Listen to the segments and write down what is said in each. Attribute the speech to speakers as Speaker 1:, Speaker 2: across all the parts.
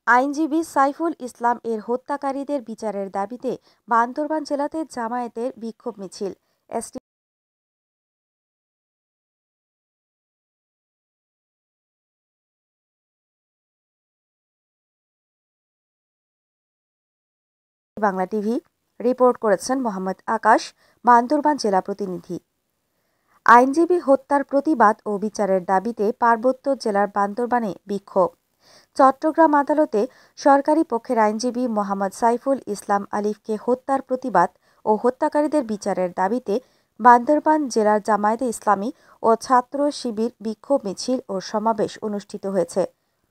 Speaker 1: আইনজীবী সাইফুল ইসলাম এর হত্যাকারীদের বিচারের দাবিতে বান্দরবান জেলাতে জামায়াতের বিক্ষোভ মিছিল। বাংলা টিভি রিপোর্ট করেছেন মোহাম্মদ আকাশ, বান্দরবান জেলা প্রতিনিধি। আইনজীবী হত্যার প্রতিবাদ ও বিচারের দাবিতে পার্বত্য জেলার বান্দরবানে বিক্ষোভ। চট্টগ্রাম আদালতে সরকারি পক্ষের আইনজীবী মোহাম্মদ সাইফুল ইসলাম আলিফকে হত্যার প্রতিবাদ ও হত্যাকারীদের বিচারের দাবিতে বান্দরবান জেলার জামায়াতে ইসলামী ও ছাত্র শিবির বিক্ষোভ মিছিল ও সমাবেশ অনুষ্ঠিত হয়েছে।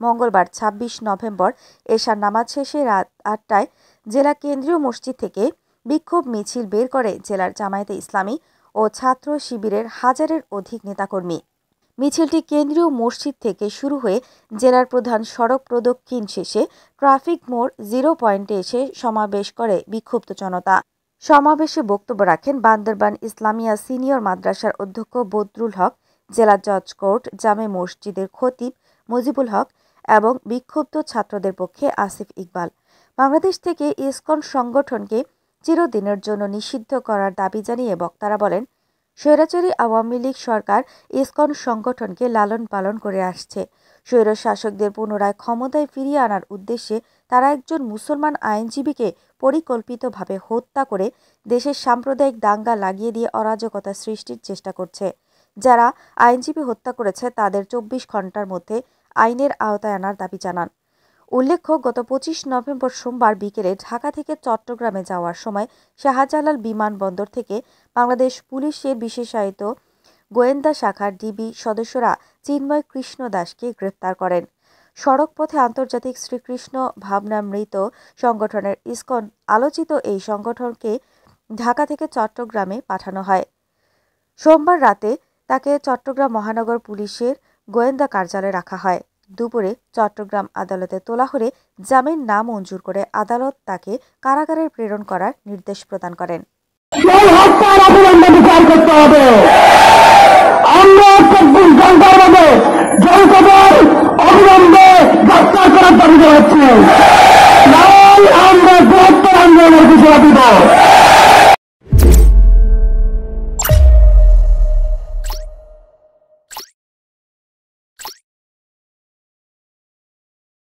Speaker 1: মঙ্গলবার ২৬ নভেম্বর এশার নামাজ শেষে রাত ৮টায় জেলা কেন্দ্রীয় মসজিদ থেকে বিক্ষোভ মিছিল বের করে জেলার জামায়াতে ইসলামী ও ছাত্র শিবিরের হাজারের অধিক নেতাকর্মী। মিছিলটি কেন্দ্রীয় মসজিদ থেকে শুরু হয়ে জেলার প্রধান সড়ক প্রদক্ষিণ শেষে ট্রাফিক মোড় 0 পয়েন্টে এসে সমাবেশ করে বিক্ষুব্ধ জনতা। সমাবেশে বক্তব্য রাখেন বান্দরবান ইসলামিয়া সিনিয়র মাদ্রাসার অধ্যক্ষ বদরুল হক, জেলা জজ কোর্ট জামে মসজিদের খতিব মুজিবুল হক এবং বিক্ষুব্ধ ছাত্রদের পক্ষে আসিফ ইকবাল। বাংলাদেশ থেকে ইসকন সংগঠনকে চিরদিনের জন্য নিষিদ্ধ করার দাবি জানিয়ে বক্তারা বলেন, স্বৈরাচারী আওয়ামী লীগ সরকার ইসকন সংগঠনকে লালন পালন করে আসছে। স্বৈর শাসকদের পুনরায় ক্ষমতায় ফিরিয়ে আনার উদ্দেশ্যে তারা একজন মুসলমান আইনজীবীকে পরিকল্পিতভাবে হত্যা করে দেশের সাম্প্রদায়িক দাঙ্গা লাগিয়ে দিয়ে অরাজকতা সৃষ্টির চেষ্টা করছে। যারা আইনজীবী হত্যা করেছে তাদের ২৪ ঘণ্টার মধ্যে আইনের আওতায় আনার দাবি জানান। উল্লেখ্য, গত ২৫ নভেম্বর সোমবার বিকেলে ঢাকা থেকে চট্টগ্রামে যাওয়ার সময় শাহজালাল বিমানবন্দর থেকে বাংলাদেশ পুলিশের বিশেষায়িত গোয়েন্দা শাখার ডিবি সদস্যরা চিন্ময় কৃষ্ণ দাসকে গ্রেপ্তার করেন। সড়কপথে আন্তর্জাতিক শ্রীকৃষ্ণ ভাবনামৃত সংগঠনের ইসকন আলোচিত এই সংগঠনকে ঢাকা থেকে চট্টগ্রামে পাঠানো হয়। সোমবার রাতে তাকে চট্টগ্রাম মহানগর পুলিশের গোয়েন্দা কার্যালয়ে রাখা হয়। দুপুরে চট্টগ্রাম আদালতে তোলা হলে জামিন নামঞ্জুর করে আদালত তাকে কারাগারে প্রেরণ করার নির্দেশ প্রদান করেন।
Speaker 2: অবিলম্বে গ্রেফতার করার দাবি জানাচ্ছি। আমরা